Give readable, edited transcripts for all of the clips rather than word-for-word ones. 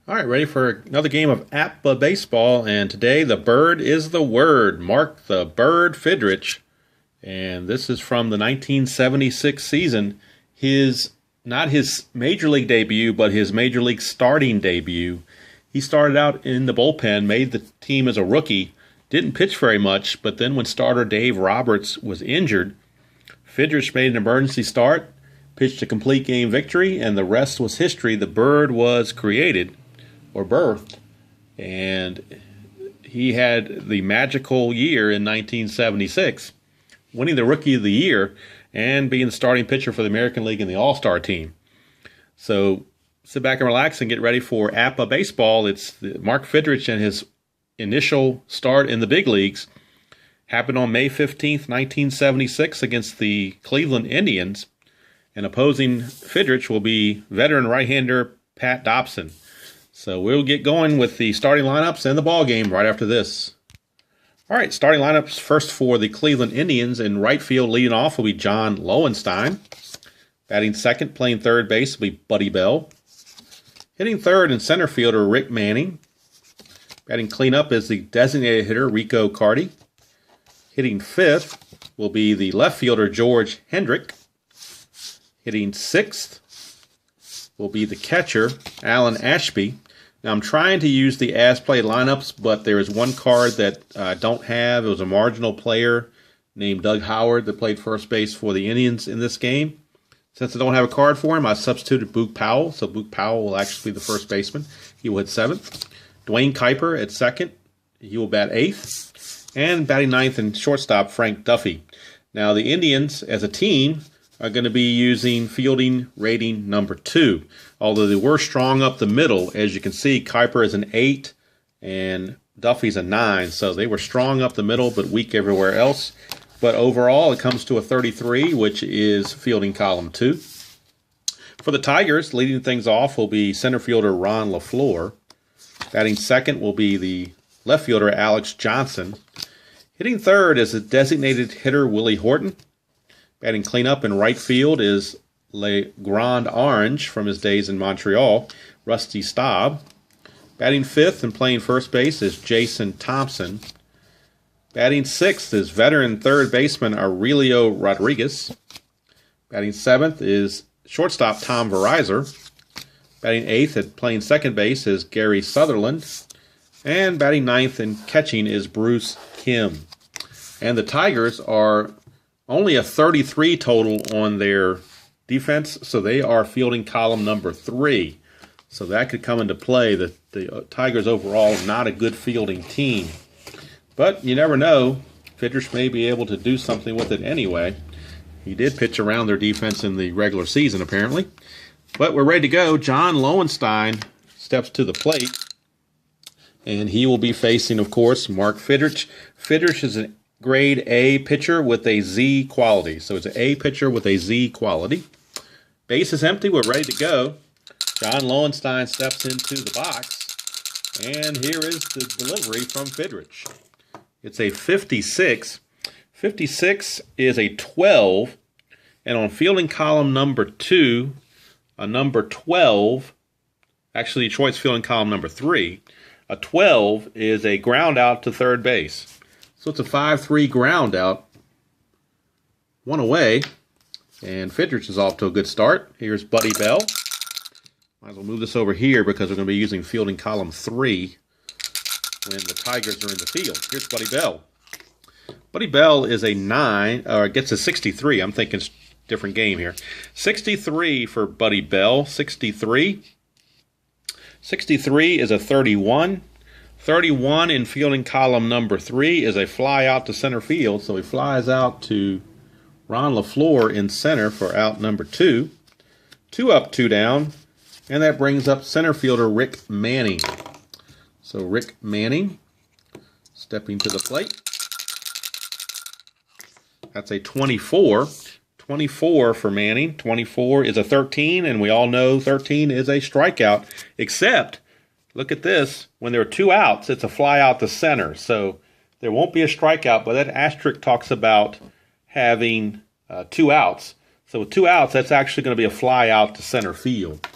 All right, ready for another game of APBA baseball, and today the bird is the word. Mark the Bird Fydrich, and this is from the 1976 season. Not his major league debut, but his major league starting debut. He started out in the bullpen, made the team as a rookie, didn't pitch very much, but then when starter Dave Roberts was injured, Fydrich made an emergency start, pitched a complete game victory, and the rest was history. The bird was created, or birthed, and he had the magical year in 1976, winning the Rookie of the Year and being the starting pitcher for the American League and the All-Star team. So sit back and relax and get ready for APBA baseball. It's Mark Fydrich, and his initial start in the big leagues happened on May 15th, 1976 against the Cleveland Indians, and opposing Fydrich will be veteran right-hander Pat Dobson. So we'll get going with the starting lineups and the ball game right after this. All right, starting lineups first for the Cleveland Indians. In right field, leading off will be John Lowenstein. Batting second, playing third base will be Buddy Bell. Hitting third and center fielder Rick Manning. Batting cleanup is the designated hitter Rico Carty. Hitting fifth will be the left fielder George Hendrick. Hitting sixth will be the catcher Alan Ashby. Now, I'm trying to use the as-played lineups, but there is one card that I don't have. It was a marginal player named Doug Howard that played first base for the Indians in this game. Since I don't have a card for him, I substituted Boog Powell, so Boog Powell will actually be the first baseman. He will hit seventh. Dwayne Kuiper at second. He will bat eighth. And batting ninth and shortstop, Frank Duffy. Now, the Indians, as a team, are going to be using fielding rating number 2. Although they were strong up the middle, as you can see, Kuiper is an 8 and Duffy's a 9. So they were strong up the middle but weak everywhere else. But overall, it comes to a 33, which is fielding column 2. For the Tigers, leading things off will be center fielder Ron LaFleur. Batting second will be the left fielder Alex Johnson. Hitting third is the designated hitter Willie Horton. Batting cleanup in right field is Le Grand Orange from his days in Montreal, Rusty Staub. Batting fifth and playing first base is Jason Thompson. Batting sixth is veteran third baseman Aurelio Rodriguez. Batting seventh is shortstop Tom Verizor. Batting eighth and playing second base is Gary Sutherland. And batting ninth and catching is Bruce Kim. And the Tigers are only a 33 total on their defense, so they are fielding column number 3. So that could come into play. The Tigers overall not a good fielding team. But you never know. Fydrich may be able to do something with it anyway. He did pitch around their defense in the regular season, apparently. But we're ready to go. John Lowenstein steps to the plate, and he will be facing, of course, Mark Fydrich. Fydrich is an grade A pitcher with a Z quality. So it's an A pitcher with a Z quality. Base is empty. We're ready to go. John Lowenstein steps into the box. And here is the delivery from Fydrich. It's a 56. 56 is a 12. And on fielding column number 2, a number 12, actually Detroit's fielding column number 3, a 12 is a ground out to third base. So it's a 5-3 ground out. One away. And Fydrich is off to a good start. Here's Buddy Bell. Might as well move this over here because we're going to be using fielding column 3 when the Tigers are in the field. Here's Buddy Bell. Buddy Bell is a 9, or gets a 63. I'm thinking it's a different game here. 63 for Buddy Bell. 63. 63 is a 31. 31 in fielding column number 3 is a fly out to center field. So he flies out to Ron LaFleur in center for out number 2. 2 up, 2 down. And that brings up center fielder Rick Manning. So Rick Manning stepping to the plate. That's a 24. 24 for Manning. 24 is a 13, and we all know 13 is a strikeout, except look at this. When there are 2 outs, it's a fly out to center. So there won't be a strikeout, but that asterisk talks about having 2 outs. So with 2 outs, that's actually going to be a fly out to center field.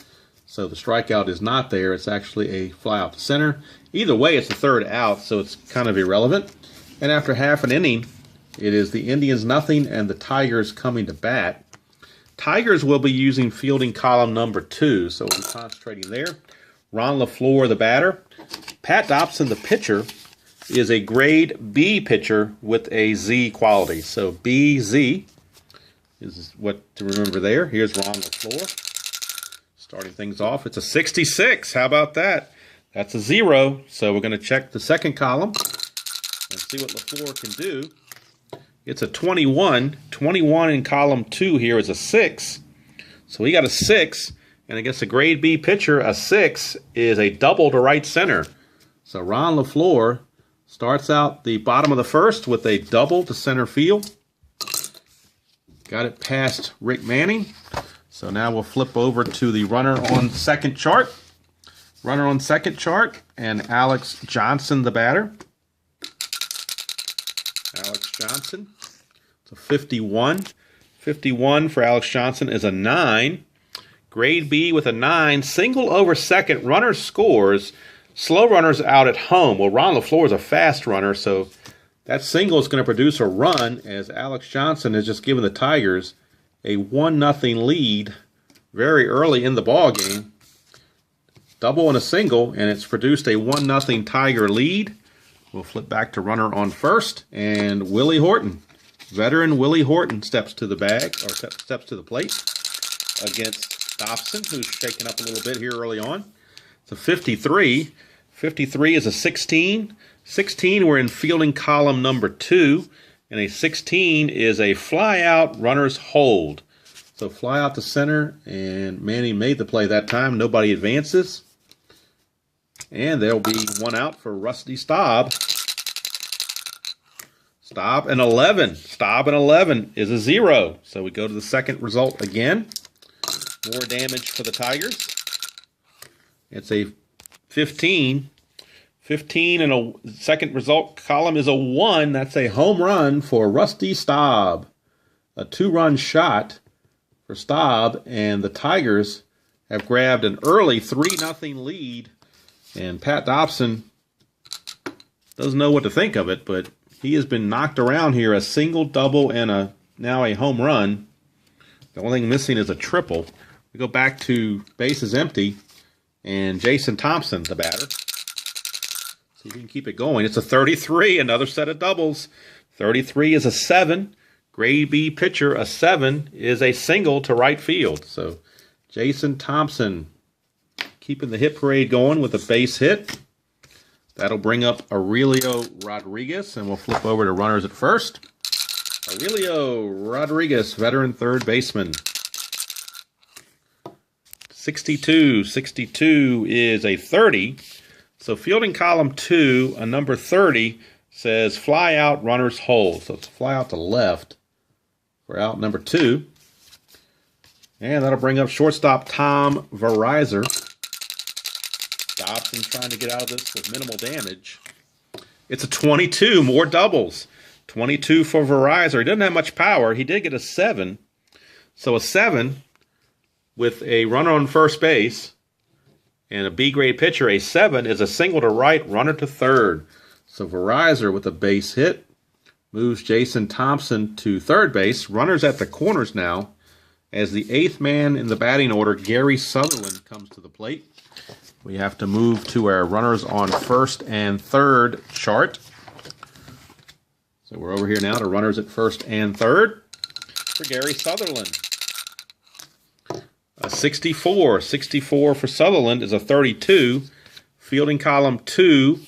So the strikeout is not there. It's actually a fly out to center. Either way, it's the third out, so it's kind of irrelevant. And after half an inning, it is the Indians nothing and the Tigers coming to bat. Tigers will be using fielding column number 2, so we'll be concentrating there. Ron LaFleur, the batter. Pat Dobson, the pitcher, is a grade B pitcher with a Z quality. So BZ is what to remember there. Here's Ron LaFleur. Starting things off, it's a 66. How about that? That's a 0. So we're going to check the second column and see what LaFleur can do. It's a 21. 21 in column 2 here is a 6. So we got a 6. And I guess a grade B pitcher, a 6, is a double to right center. So Ron LaFleur starts out the bottom of the first with a double to center field. Got it past Rick Manning. So now we'll flip over to the runner on second chart. Runner on second chart, and Alex Johnson, the batter. Alex Johnson. It's a 51. 51 for Alex Johnson is a 9. Grade B with a 9. Single over second. Runner scores. Slow runners out at home. Well, Ron LaFleur is a fast runner, so that single is going to produce a run as Alex Johnson has just given the Tigers a 1-0 lead very early in the ball game. Double and a single, and it's produced a 1-0 Tiger lead. We'll flip back to runner on first, and Willie Horton, veteran Willie Horton, steps to the bag, or steps to the plate against Dobson, who's shaken up a little bit here early on. It's a 53. 53 is a 16. 16, we're in fielding column number 2. And a 16 is a fly out, runner's hold. So fly out to center, and Manny made the play that time. Nobody advances. And there'll be one out for Rusty Staub. Staub and 11. Staub and 11 is a 0. So we go to the second result again. More damage for the Tigers. It's a 15. 15 in a second result column is a 1. That's a home run for Rusty Staub. A 2-run shot for Staub, and the Tigers have grabbed an early 3-0 lead. And Pat Dobson doesn't know what to think of it, but he has been knocked around here. A single, double, and now a home run. The only thing missing is a triple. We go back to bases empty, and Jason Thompson, the batter. See if we can keep it going. It's a 33, another set of doubles. 33 is a 7. Grade B pitcher, a 7, is a single to right field. So Jason Thompson keeping the hit parade going with a base hit. That'll bring up Aurelio Rodriguez, and we'll flip over to runners at first. Aurelio Rodriguez, veteran third baseman. 62. 62 is a 30. So fielding column 2, a number 30, says fly out, runners hold. So it's fly out to left for out number 2. And that'll bring up shortstop Tom Verizer. Dobson trying to get out of this with minimal damage. It's a 22, more doubles. 22 for Verizer. He doesn't have much power. He did get a 7. So a 7 with a runner on first base and a B-grade pitcher. A 7 is a single to right, runner to third. So Verizer with a base hit moves Jason Thompson to third base. Runners at the corners now as the 8th man in the batting order, Gary Sutherland, comes to the plate. We have to move to our runners on first and third chart. So we're over here now to runners at first and third for Gary Sutherland. A 64. 64 for Sutherland is a 32. Fielding column 2,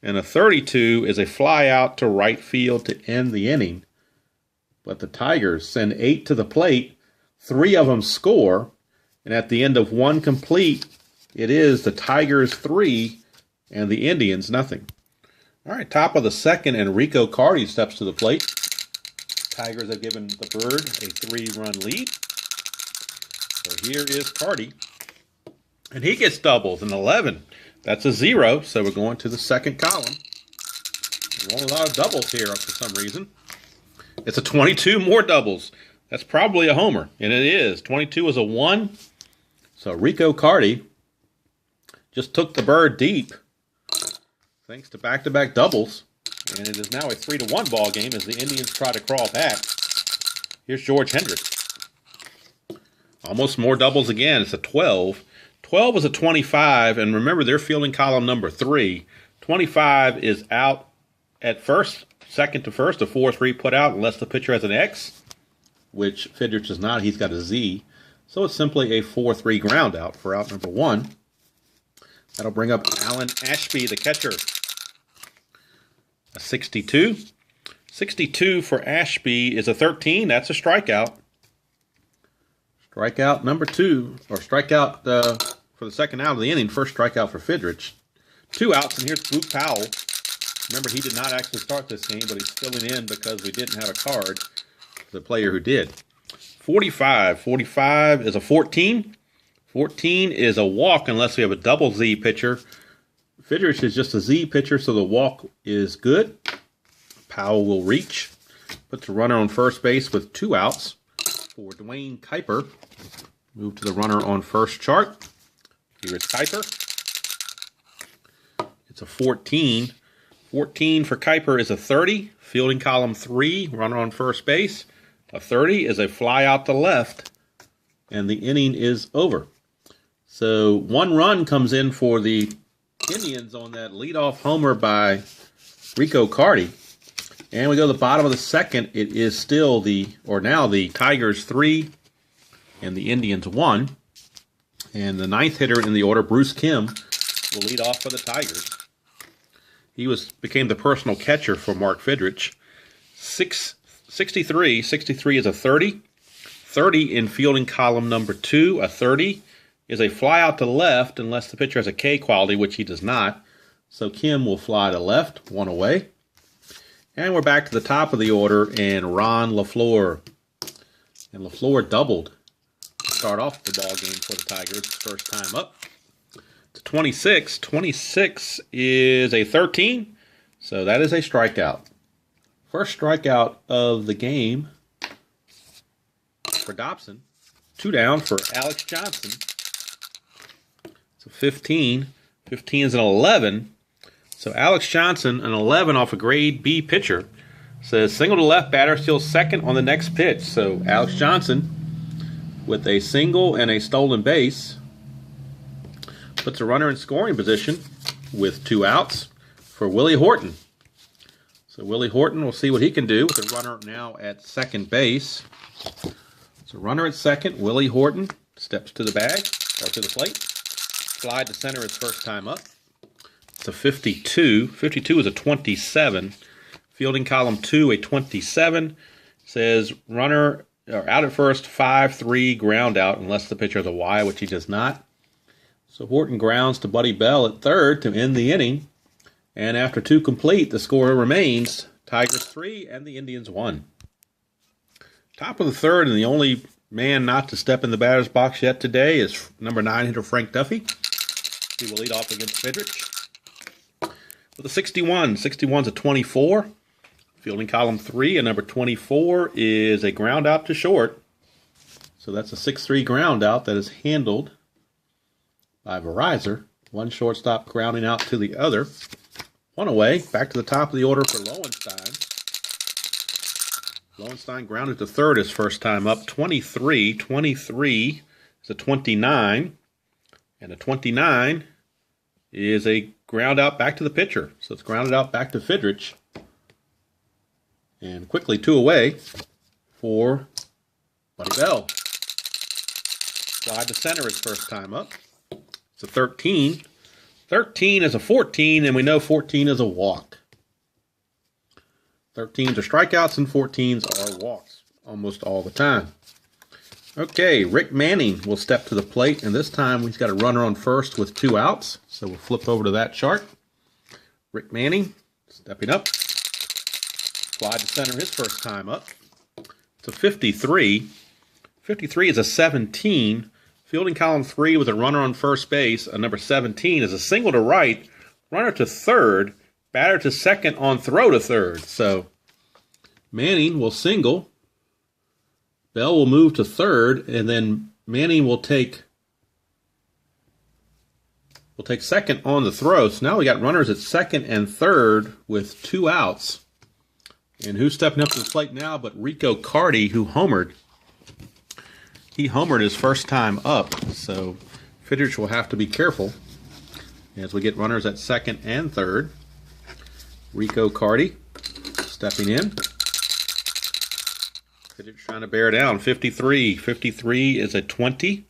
and a 32 is a fly out to right field to end the inning. But the Tigers send 8 to the plate. 3 of them score. And at the end of 1 complete, it is the Tigers 3 and the Indians nothing. All right, top of the second, Enrico Cardi steps to the plate. Tigers have given the Bird a 3-run lead. So here is Cardi. And he gets doubles, an 11. That's a 0, so we're going to the second column. There's a lot of doubles here for some reason. It's a 22, more doubles. That's probably a homer, and it is. 22 is a 1. So Rico Cardi just took the bird deep thanks to back-to-back doubles. And it is now a 3-1 ball game as the Indians try to crawl back. Here's George Hendrick. Almost more doubles again. It's a 12. 12 is a 25, and remember they're fielding column number 3. 25 is out at first, second to first, a 4-3 put out unless the pitcher has an X, which Fydrich does not. He's got a Z. So it's simply a 4-3 ground out for out number 1. That'll bring up Alan Ashby, the catcher. A 62. 62 for Ashby is a 13. That's a strikeout. Strikeout number 2, or strikeout for the second out of the inning. First strikeout for Fydrich. 2 outs, and here's Luke Powell. Remember, he did not actually start this game, but he's filling in because we didn't have a card for the player who did. 45. 45 is a 14. 14 is a walk unless we have a double Z pitcher. Fidrich is just a Z pitcher, so the walk is good. Powell will reach. Puts a runner on first base with 2 outs for Dwayne Kuiper. Move to the runner on first chart. Here is Kuiper. It's a 14. 14 for Kuiper is a 30. Fielding column 3, runner on first base. A 30 is a fly out to left, and the inning is over. So 1 run comes in for the Indians on that leadoff homer by Rico Carty. And we go to the bottom of the second. It is still now the Tigers 3 and the Indians 1. And the 9th hitter in the order, Bruce Kim, will lead off for the Tigers. He became the personal catcher for Mark Fydrich. 63 is a 30. 30 in fielding column number 2. A 30 is a fly out to left unless the pitcher has a K quality, which he does not. So Kim will fly to left, 1 away. And we're back to the top of the order, and Ron LaFleur. And LaFleur doubled to start off the ball game for the Tigers, first time up. To 26. 26 is a 13, so that is a strikeout. First strikeout of the game for Dobson. 2 down for Alex Johnson. It's a 15. 15 is an 11. So Alex Johnson, an 11 off a grade B pitcher, says single to left, batter steals second on the next pitch. So Alex Johnson, with a single and a stolen base, puts a runner in scoring position with 2 outs for Willie Horton. So Willie Horton will see what he can do with the runner now at second base. So runner at second, Willie Horton steps to the bag, or to the plate. Slide to center his first time up. It's a 52. 52 is a 27. Fielding column 2, a 27. Says runner out at first, 5-3 ground out unless the pitcher has a Y, which he does not. So Horton grounds to Buddy Bell at third to end the inning. And after 2 complete, the score remains Tigers 3 and the Indians 1. Top of the third, and the only man not to step in the batter's box yet today is number 9 hitter Frank Duffy. He will lead off against Fidrych with a 61. 61's a 24. Fielding column 3, and number 24 is a ground out to short. So that's a 6-3 ground out that is handled by Verizon. 1 shortstop grounding out to the other. 1 away. Back to the top of the order for Lowenstein. Lowenstein grounded to third his first time up. 23. 23 is a 29. And a 29 is a ground out back to the pitcher. So it's grounded out back to Fidrych. And quickly 2 away for Buddy Bell. Slide to center his first time up. It's a 13. 13 is a 14, and we know 14 is a walk. 13s are strikeouts, and 14s are walks almost all the time. Okay, Rick Manning will step to the plate, and this time he's got a runner on first with 2 outs. So we'll flip over to that chart. Rick Manning stepping up. Slide to center his first time up. It's a 53. 53 is a 17. Fielding column 3 with a runner on first base. A number 17 is a single to right, runner to third, batter to second on throw to third. So Manning will single. Bell will move to third, and then Manning will take will take second on the throw. So now we got runners at second and third with 2 outs. And who's stepping up to the plate now but Rico Carty, who homered. He homered his first time up, so Fidrich will have to be careful as we get runners at second and third. Rico Carty stepping in. Fidrich trying to bear down. 53. 53 is a 20.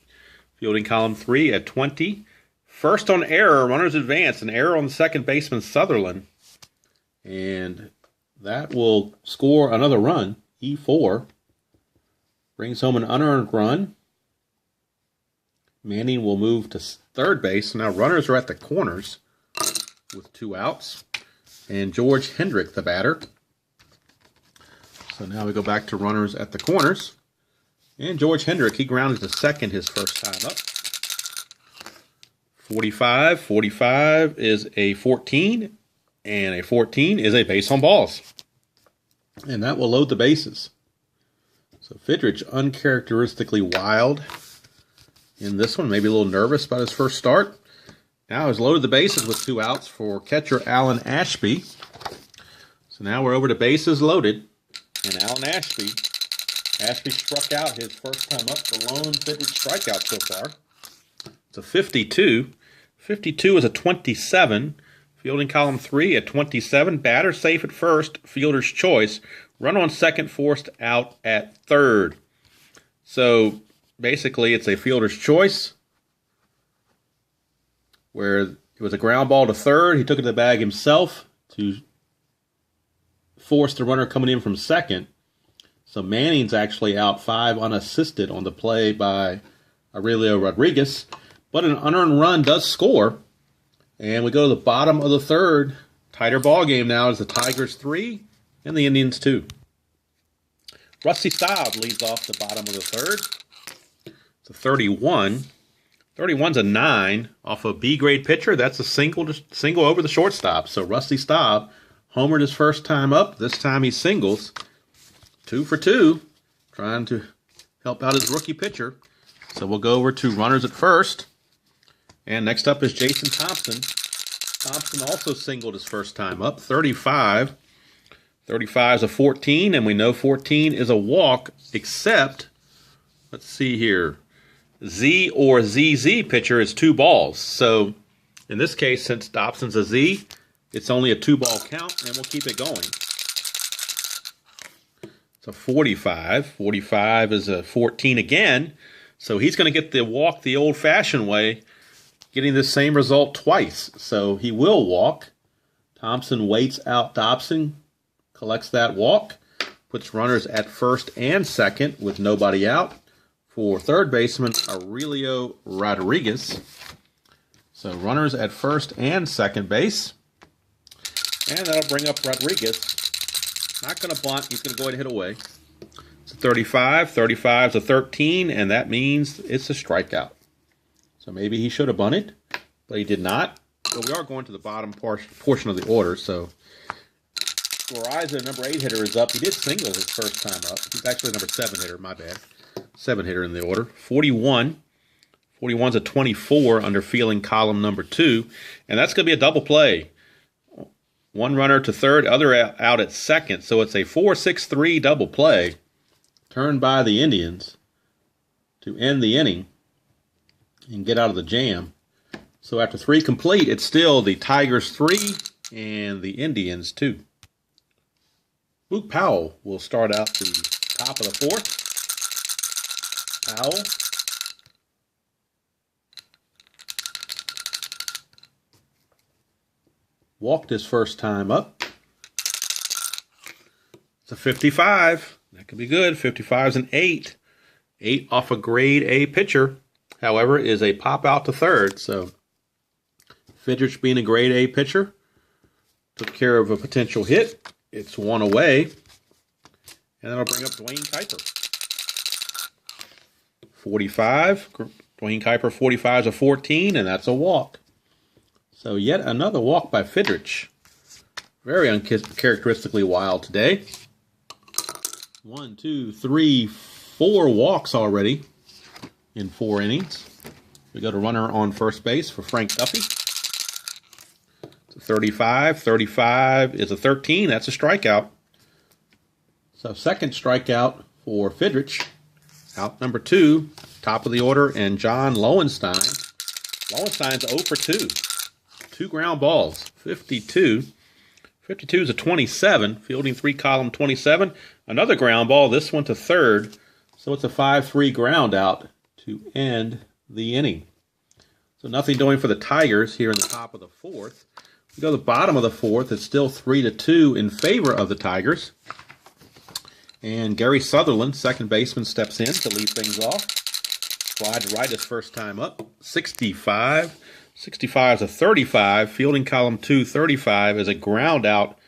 Fielding column 3 at 20. First on error, runners advance. An error on the second baseman, Sutherland. And that will score another run, E4. Brings home an unearned run. Manning will move to third base. Now runners are at the corners with 2 outs. And George Hendrick, the batter. So now we go back to runners at the corners. And George Hendrick, he grounded to second his first time up. 45. 45 is a 14. And a 14 is a base on balls. And that will load the bases. So Fydrich uncharacteristically wild in this one. Maybe a little nervous about his first start. Now he's loaded the bases with 2 outs for catcher Alan Ashby. So now we're over to bases loaded. And Alan Ashby struck out his first time up, the lone Fydrich strikeout so far. It's a 52. 52 is a 27. Fielding column 3 at 27. Batter safe at first. Fielder's choice. Run on second, forced out at third. So basically it's a fielder's choice where it was a ground ball to third. He took it to the bag himself to force the runner coming in from second. So Manning's actually out 5 unassisted on the play by Aurelio Rodriguez. But an unearned run does score. And we go to the bottom of the third. Tighter ball game now as the Tigers 3 and the Indians 2. Rusty Staub leads off the bottom of the third. It's a 31. 31's a 9 off a B-grade pitcher. That's a single over the shortstop. So Rusty Staub homered his first time up. This time he singles. 2 for 2. Trying to help out his rookie pitcher. So we'll go over to runners at first. And next up is Jason Thompson. Thompson also singled his first time up. 35. 35 is a 14, and we know 14 is a walk, except, let's see here, Z or ZZ pitcher is 2 balls. So in this case, since Dobson's a Z, it's only a 2-ball count, and we'll keep it going. It's a 45. 45 is a 14 again, so he's going to get the walk the old-fashioned way, getting the same result twice. So he will walk. Thompson waits out Dobson, collects that walk, puts runners at first and second with nobody out for third baseman Aurelio Rodriguez. So runners at first and second base. And that'll bring up Rodriguez. Not going to bunt. He's going to go ahead and hit away. It's a 35. 35 is a 13, and that means it's a strikeout. So maybe he should have bunted, but he did not. So we are going to the bottom portion of the order. So Verizon, number 8 hitter, is up. He did single his first time up. He's actually number 7 hitter, my bad. 7 hitter in the order. 41. 41's a 24 under fielding column number 2. And that's going to be a double play. One runner to third, other out at second. So it's a 4-6-3 double play turned by the Indians to end the inning and get out of the jam. So after 3 complete, it's still the Tigers 3 and the Indians 2. Luke Powell will start out the top of the 4th. Powell. Walked his first time up. It's a 55. That could be good. 55 is an 8. 8 off a grade A pitcher, however, is a pop out to third. So Fydrich, being a grade A pitcher, took care of a potential hit. It's 1 away. And that'll bring up Dwayne Kuiper. 45. Dwayne Kuiper, 45 is a 14, and that's a walk. So yet another walk by Fydrich. Very uncharacteristically wild today. 1, 2, 3, 4 walks already in 4 innings. We go to runner on first base for Frank Duffy. 35. 35 is a 13. That's a strikeout. So second strikeout for Fydrich. Out number 2, top of the order, and John Lowenstein. Lowenstein's 0 for 2. 2 ground balls. 52. 52 is a 27. Fielding 3, column 27. Another ground ball, this one to third. So it's a 5-3 ground out to end the inning. So nothing doing for the Tigers here in the top of the 4th. We go to the bottom of the 4th. It's still 3-2 in favor of the Tigers. And Gary Sutherland, second baseman, steps in to lead things off. Fly to right his first time up. 65. 65 is a 35. Fielding column 2, 35 is a ground out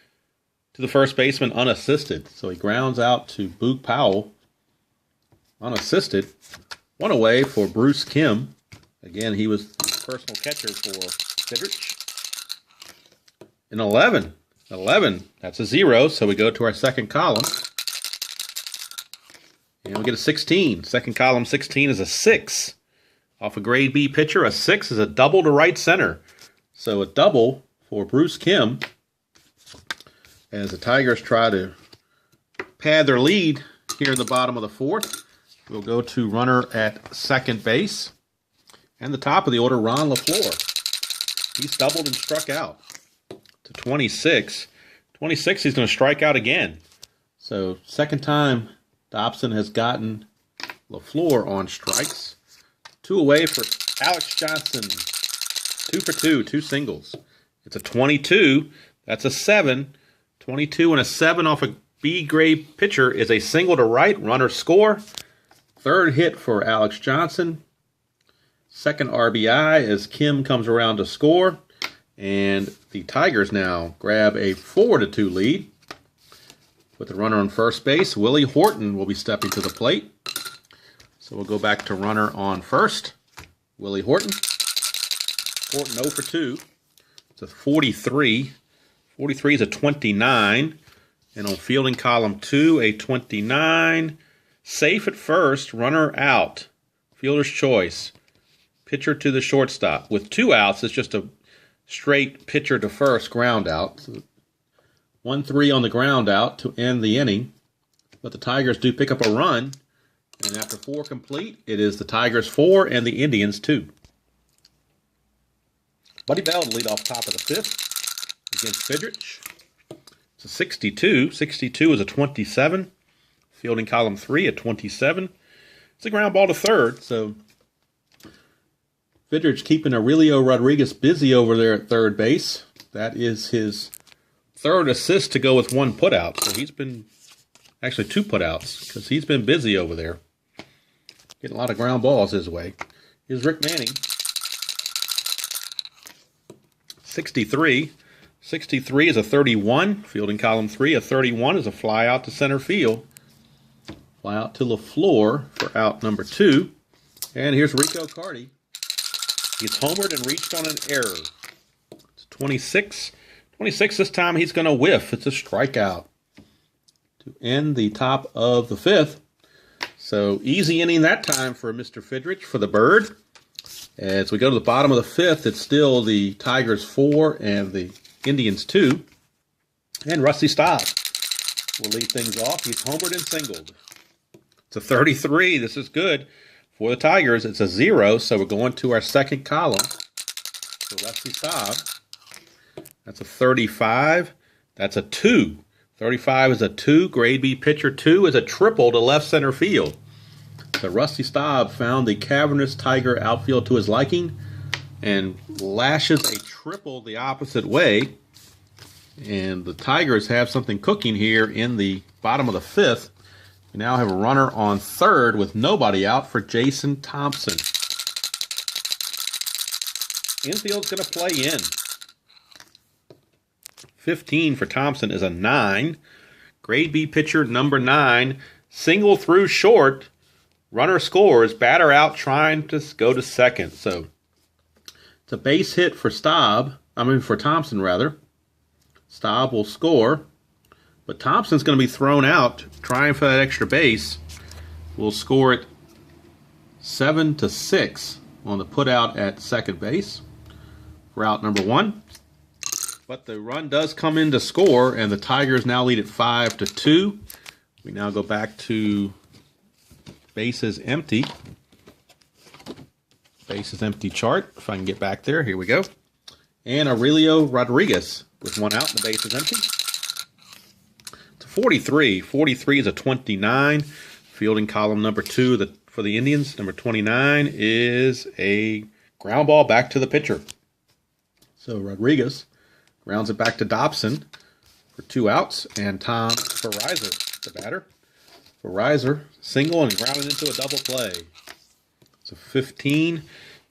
to the first baseman unassisted. So he grounds out to Boog Powell unassisted. One away for Bruce Kim. Again, he was the personal catcher for Fidrych. In 11. 11, that's a 0, so we go to our second column. And we get a 16. Second column, 16 is a 6. Off a grade B pitcher, a 6 is a double to right center. So a double for Bruce Kim as the Tigers try to pad their lead here in the bottom of the 4th. We'll go to runner at second base. And the top of the order, Ron LaFleur. He's doubled and struck out to 26. 26, he's going to strike out again. So second time Dobson has gotten LaFleur on strikes. 2 away for Alex Johnson. 2 for 2, 2 singles. It's a 22. That's a 7. 22 and a 7 off a B grade pitcher is a single to right. Runner score. Third hit for Alex Johnson. Second RBI as Kim comes around to score. And the Tigers now grab a 4-2 lead. With the runner on first base, Willie Horton will be stepping to the plate. So we'll go back to runner on first. Willie Horton. Horton 0 for 2. It's a 43. 43 is a 29. And on fielding column 2, a 29. Safe at first, runner out. Fielder's choice. Pitcher to the shortstop. With 2 outs, it's just a straight pitcher to first ground out. So 1-3 on the ground out to end the inning. But the Tigers do pick up a run. And after 4 complete, it is the Tigers 4 and the Indians 2. Buddy Bell to lead off top of the 5th against Fydrych. It's a 62. 62 is a 27. Fielding column 3 at 27. It's a ground ball to third. So Fydrych keeping Aurelio Rodriguez busy over there at third base. That is his third assist to go with 1 putout. So he's been, actually 2 putouts, because he's been busy over there. Getting a lot of ground balls his way. Here's Rick Manning. 63. 63 is a 31. Fielding column 3, a 31 is a fly out to center field. Fly out to LaFleur for out number 2. And here's Rico Carty. He's homered and reached on an error. It's 26. 26 this time he's going to whiff. It's a strikeout to end the top of the 5th. So easy inning that time for Mr. Fydrych for the Bird. As we go to the bottom of the 5th, it's still the Tigers 4 and the Indians 2. And Rusty Staub will lead things off. He's homered and singled. It's a 33. This is good for the Tigers. It's a 0, so we're going to our second column for Rusty Staub. That's a 35. That's a 2. 35 is a 2. Grade B pitcher 2 is a triple to left center field. So Rusty Staub found the cavernous Tiger outfield to his liking and lashes a triple the opposite way. And the Tigers have something cooking here in the bottom of the 5th. We now have a runner on third with nobody out for Jason Thompson. Infield's going to play in. 15 for Thompson is a 9. Grade B pitcher number 9. Single through short. Runner scores. Batter out trying to go to second. So it's a base hit for for Thompson rather. Staub will score. But Thompson's going to be thrown out trying for that extra base. We'll score it 7-6 on the put out at second base for out number 1. But the run does come in to score, and the Tigers now lead at 5-2. We now go back to bases empty. Bases empty chart. If I can get back there, here we go. And Aurelio Rodriguez with one out, and the bases empty. It's a 43. 43 is a 29. Fielding column number 2 for the Indians. Number 29 is a ground ball back to the pitcher. So Rodriguez grounds it back to Dobson for 2 outs, and Tom Fydrich, the batter. Fydrich single and grounded into a double play. So 15.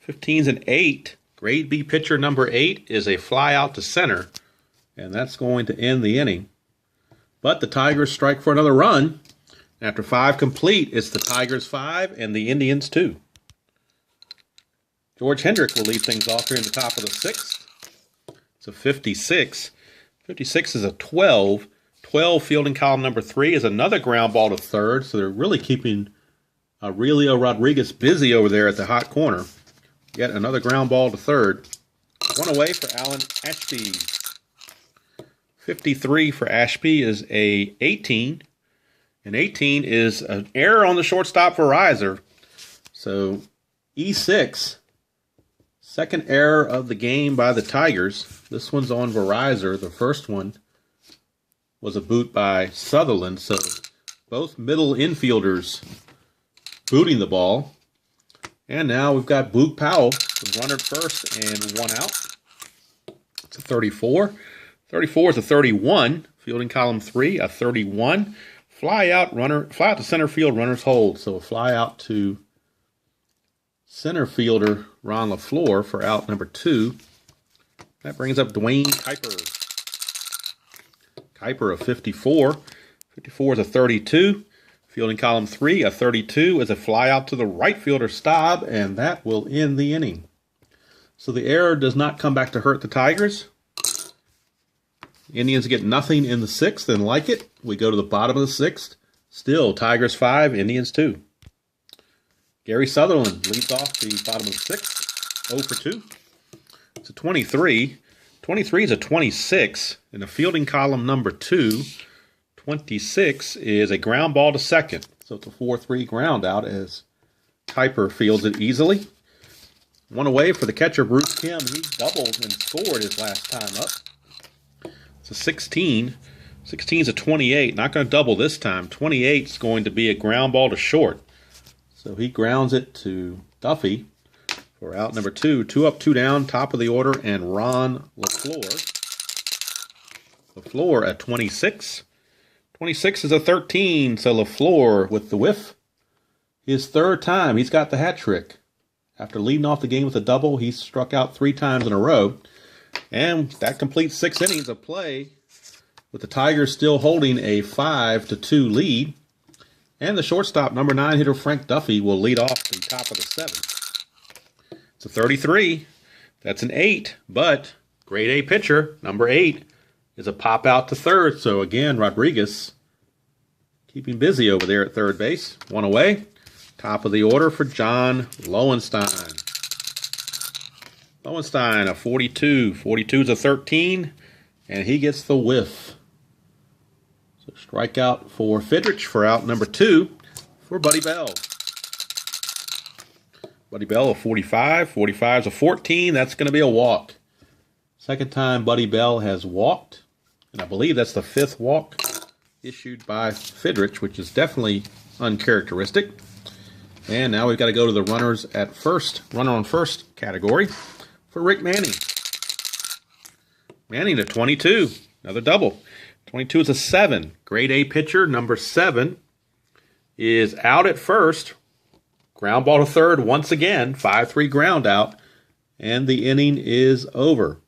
15's an 8. Grade B pitcher number 8 is a fly out to center, and that's going to end the inning. But the Tigers strike for another run. After 5 complete, it's the Tigers 5 and the Indians 2. George Hendrick will lead things off here in the top of the 6th. It's a 56. 56 is a 12. 12 fielding column number 3 is another ground ball to third, so they're really keeping Aurelio Rodriguez busy over there at the hot corner. Yet another ground ball to third. One away for Alan Ashby. 53 for Ashby is a 18. And 18 is an error on the shortstop for Riser. So E6, second error of the game by the Tigers. This one's on Verizon. The first one was a boot by Sutherland. So both middle infielders booting the ball. And now we've got Boog Powell with runner at first and 1 out. It's a 34. 34 is a 31. Fielding column 3, a 31. Fly out to center field, runners hold. So a fly out to center fielder Ron LaFleur for out number 2. That brings up Dwayne Kuiper. Kuiper of 54. 54 is a 32. Fielding column 3, a 32 is a fly out to the right fielder Staub, and that will end the inning. So the error does not come back to hurt the Tigers. Indians get nothing in the 6th and like it. We go to the bottom of the 6th. Still Tigers 5, Indians 2. Gary Sutherland leads off the bottom of the 6th, 0 for 2. It's a 23. 23 is a 26. In the fielding column number 2, 26 is a ground ball to second. So it's a 4-3 ground out as Kuiper fields it easily. One away for the catcher, Bruce Kim. He doubled and scored his last time up. It's a 16. 16 is a 28. Not going to double this time. 28 is going to be a ground ball to short. So he grounds it to Duffy for out number 2. 2 up, 2 down, top of the order, and Ron LaFleur. LaFleur at 26. 26 is a 13, so LaFleur with the whiff. His third time, he's got the hat trick. After leading off the game with a double, he's struck out 3 times in a row. And that completes 6 innings of play, with the Tigers still holding a 5-2 lead. And the shortstop, number 9 hitter Frank Duffy, will lead off the top of the 7th. It's a 33. That's an 8, but grade A pitcher, number 8, is a pop out to third. So again, Rodriguez keeping busy over there at third base. One away. Top of the order for John Lowenstein. Lowenstein, a 42. 42 is a 13, and he gets the whiff. So strikeout for Fidrich for out number 2 for Buddy Bell. Buddy Bell, a 45. 45 is a 14. That's going to be a walk. Second time Buddy Bell has walked. And I believe that's the 5th walk issued by Fydrich, which is definitely uncharacteristic. And now we've got to go to the runners at first, runner on first category for Rick Manning. Manning at 22, another double. 22 is a 7. Grade A pitcher, number 7, is out at first. Ground ball to third once again, 5-3 ground out, and the inning is over.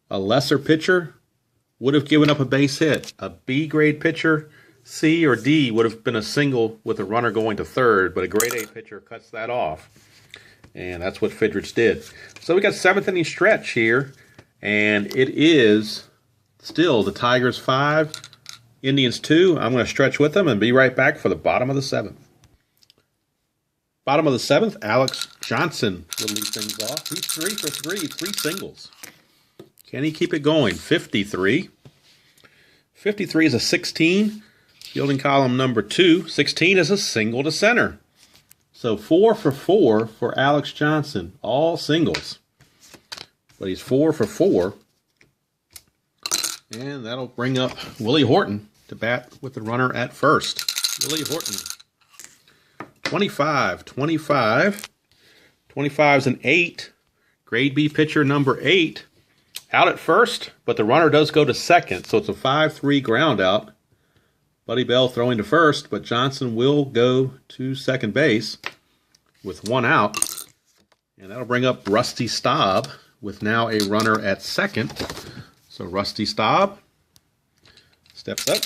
A lesser pitcher would have given up a base hit. A B grade pitcher, C or D, would have been a single with a runner going to third, but a grade A pitcher cuts that off. And that's what Fidrich did. So we got 7th inning stretch here, and it is still the Tigers 5, Indians 2. I'm going to stretch with them and be right back for the bottom of the 7th. Bottom of the 7th, Alex Johnson will lead things off. He's 3 for 3, 3 singles. Can he keep it going? 53. 53 is a 16. Fielding column number 2. 16 is a single to center. So 4 for 4 for Alex Johnson. All singles. But he's 4 for 4. And that'll bring up Willie Horton to bat with the runner at first. Willie Horton. 25. 25. 25 is an 8. Grade B pitcher number 8. Out at first, but the runner does go to second. So it's a 5-3 ground out. Buddy Bell throwing to first, but Johnson will go to second base with 1 out. And that'll bring up Rusty Staub with now a runner at second. So Rusty Staub steps up.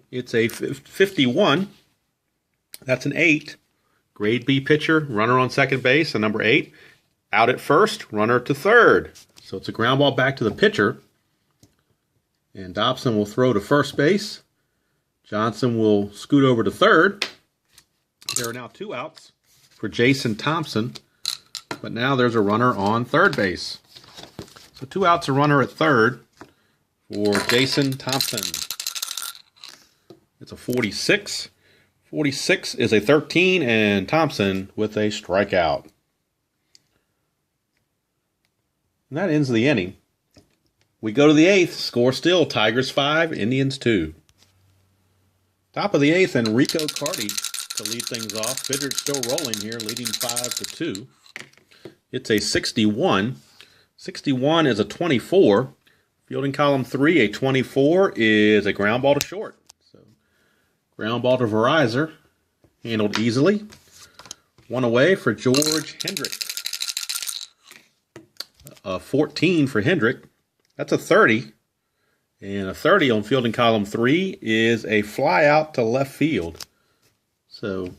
It's a 51. That's an 8. Grade B pitcher, runner on second base, a number 8. Out at first, runner to third. So it's a ground ball back to the pitcher. And Dobson will throw to first base. Johnson will scoot over to third. There are now 2 outs for Jason Thompson. But now there's a runner on third base. So 2 outs, a runner at third for Jason Thompson. It's a 46. 46 is a 13, and Thompson with a strikeout. And that ends the inning. We go to the 8th. Score still, Tigers 5, Indians 2. Top of the 8th, Enrico Carty to lead things off. Fidrich still rolling here, leading 5-2. It's a 61. 61 is a 24. Fielding column 3, a 24 is a ground ball to short. So ground ball to Verizon, handled easily. 1 away for George Hendrick. 14 for Hendrick. That's a 30. And a 30 on fielding column 3 is a fly out to left field. So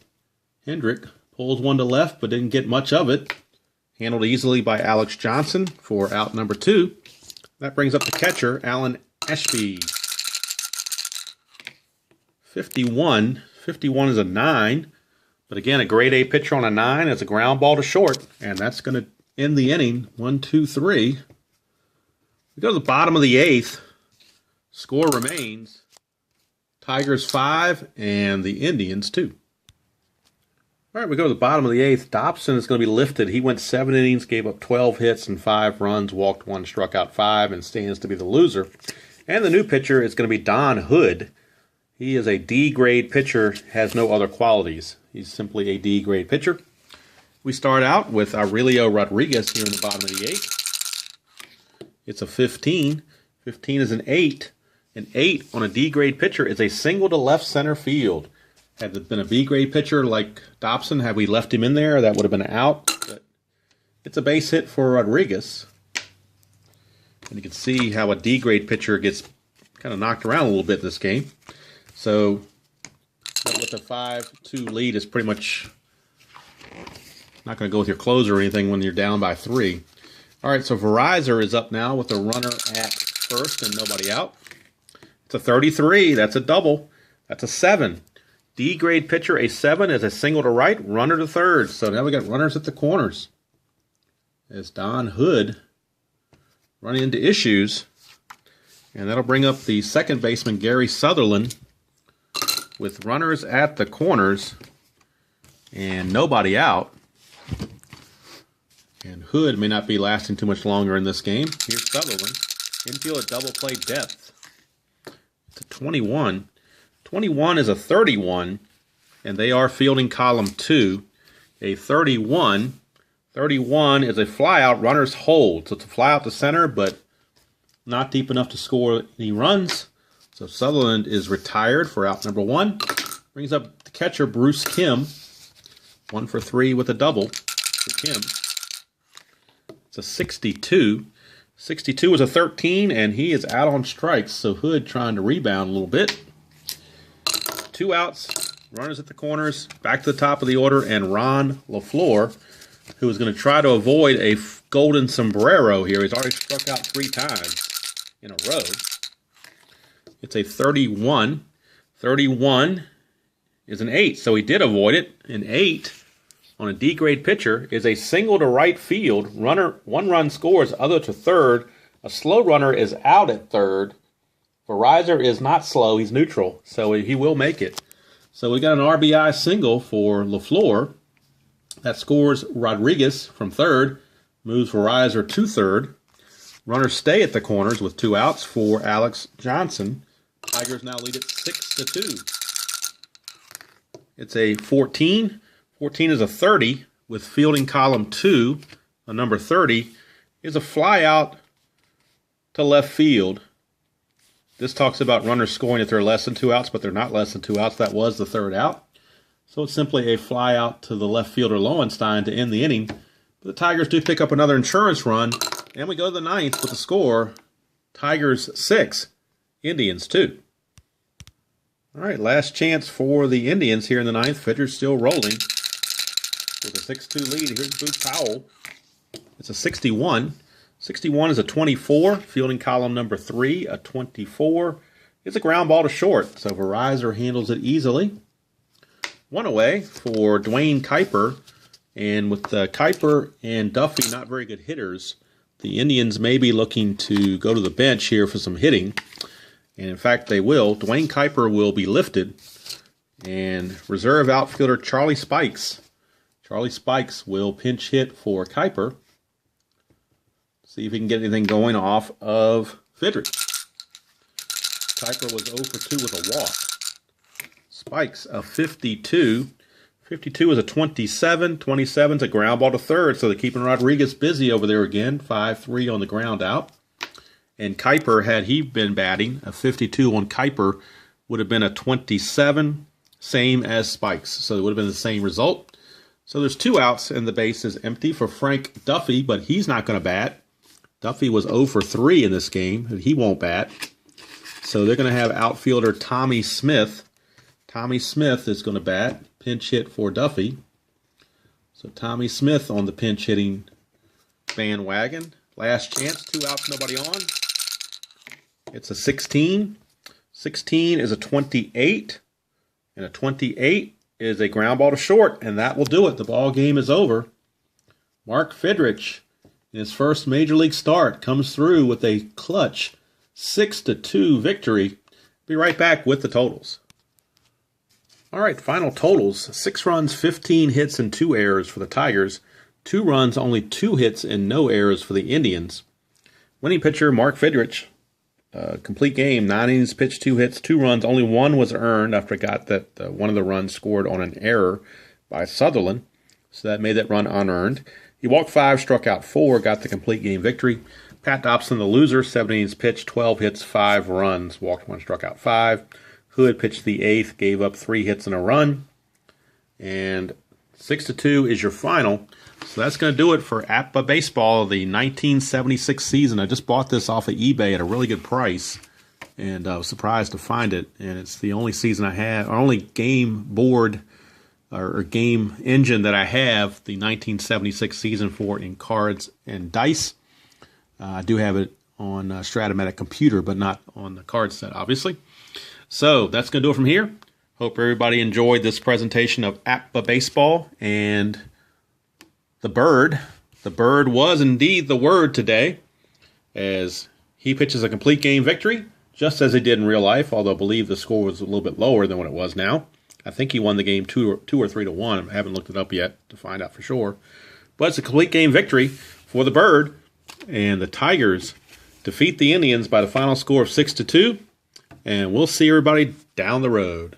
Hendrick pulls 1 to left, but didn't get much of it. Handled easily by Alex Johnson for out number 2. That brings up the catcher, Alan Ashby. 51. 51 is a 9. But again, a grade A pitcher on a 9 is a ground ball to short. And that's going to end the inning. 1, 2, 3. We go to the bottom of the 8th. Score remains Tigers 5 and the Indians 2. All right, we go to the bottom of the 8th. Dobson is going to be lifted. He went 7 innings, gave up 12 hits and 5 runs, walked 1, struck out 5, and stands to be the loser. And the new pitcher is going to be Don Hood. He is a D-grade pitcher, has no other qualities. He's simply a D-grade pitcher. We start out with Aurelio Rodriguez here in the bottom of the 8th. It's a 15. 15 is an 8. An 8 on a D-grade pitcher is a single to left center field. Had it been a B-grade pitcher like Dobson, had we left him in there, that would have been out. But it's a base hit for Rodriguez. And you can see how a D-grade pitcher gets kind of knocked around a little bit this game. So with a 5-2 lead is pretty much not going to go with your closer or anything when you're down by 3. All right, so Verizon is up now with a runner at first and nobody out. It's a 33. That's a double. That's a 7. D-grade pitcher, a 7 is a single to right, runner to third. So now we got runners at the corners. As Don Hood running into issues. And that'll bring up the second baseman, Gary Sutherland, with runners at the corners and nobody out. And Hood may not be lasting too much longer in this game. Here's Sutherland. Infield at double play depth. It's a 21. 21 is a 31, and they are fielding column 2. A 31. 31 is a flyout, runners hold. So it's a flyout to center, but not deep enough to score any runs. So Sutherland is retired for out number 1. Brings up the catcher, Bruce Kim. 1 for 3 with a double for Kim. It's a 62. 62 is a 13, and he is out on strikes. So Hood trying to rebound a little bit. 2 outs, runners at the corners, back to the top of the order, and Ron LaFleur, who is going to try to avoid a golden sombrero here. He's already struck out 3 times in a row. It's a 31. 31 is an 8, so he did avoid it. An 8 on a D-grade pitcher is a single to right field. One run scores, other to third. A slow runner is out at third. Verizon is not slow. He's neutral, so he will make it. So we got an RBI single for LaFleur. That scores Rodriguez from third, moves Verizon to third. Runners stay at the corners with 2 outs for Alex Johnson. Tigers now lead it 6-2. It's a 14. 14 is a 30 with fielding column 2. A number 30 is a fly out to left field. This talks about runners scoring if they're less than 2 outs, but they're not less than 2 outs. That was the third out. So it's simply a fly out to the left fielder Lowenstein to end the inning. But the Tigers do pick up another insurance run, and we go to the 9th with the score, Tigers 6, Indians 2. All right, last chance for the Indians here in the 9th. Fidrich still rolling with a 6-2 lead. Here's Boot Powell. It's a 61. 61 is a 24. Fielding column number 3, a 24. It's a ground ball to short, so Verizon handles it easily. 1 away for Dwayne Kuiper. And with Kuiper and Duffy not very good hitters, the Indians may be looking to go to the bench here for some hitting. And in fact, they will. Dwayne Kuiper will be lifted. And reserve outfielder Charlie Spikes. Charlie Spikes will pinch hit for Kuiper. See if he can get anything going off of Fidrych. Kuiper was 0 for 2 with a walk. Spikes a 52. 52 is a 27. 27 is a ground ball to third, so they're keeping Rodriguez busy over there again. 5-3 on the ground out. And Kuiper, had he been batting, a 52 on Kuiper would have been a 27, same as Spikes. So it would have been the same result. So there's 2 outs, and the base is empty for Frank Duffy, but he's not going to bat. Duffy was 0 for 3 in this game, and he won't bat. So they're going to have outfielder Tommy Smith. Tommy Smith is going to bat, pinch hit for Duffy. So Tommy Smith on the pinch hitting bandwagon. Last chance, 2 outs, nobody on. It's a 16. 16 is a 28. And a 28 is a ground ball to short, and that will do it. The ball game is over. Mark Fydrich, in his first Major League start, comes through with a clutch 6-2 victory. Be right back with the totals. All right, final totals. 6 runs, 15 hits, and 2 errors for the Tigers. 2 runs, only 2 hits, and no errors for the Indians. Winning pitcher, Mark Fydrich. Complete game, 9 innings pitched, 2 hits, 2 runs. Only 1 was earned after I got that one of the runs scored on an error by Sutherland. So that made that run unearned. He walked 5, struck out 4, got the complete game victory. Pat Dobson, the loser, 7 innings pitched, 12 hits, 5 runs. Walked 1, struck out 5. Hood pitched the 8th, gave up 3 hits and a run. And 6-2 is your final. So that's going to do it for APBA Baseball, the 1976 season. I just bought this off of eBay at a really good price, and I was surprised to find it. And it's the only season I have, or only game board or game engine that I have the 1976 season for in cards and dice. I do have it on Stratomatic computer, but not on the card set, obviously. So that's going to do it from here. Hope everybody enjoyed this presentation of APBA Baseball and the Bird. The Bird was indeed the word today, as he pitches a complete game victory, just as he did in real life, although I believe the score was a little bit lower than what it was now. I think he won the game 2 or 3-1. I haven't looked it up yet to find out for sure. But it's a complete game victory for the Bird, and the Tigers defeat the Indians by the final score of 6-2. And we'll see everybody down the road.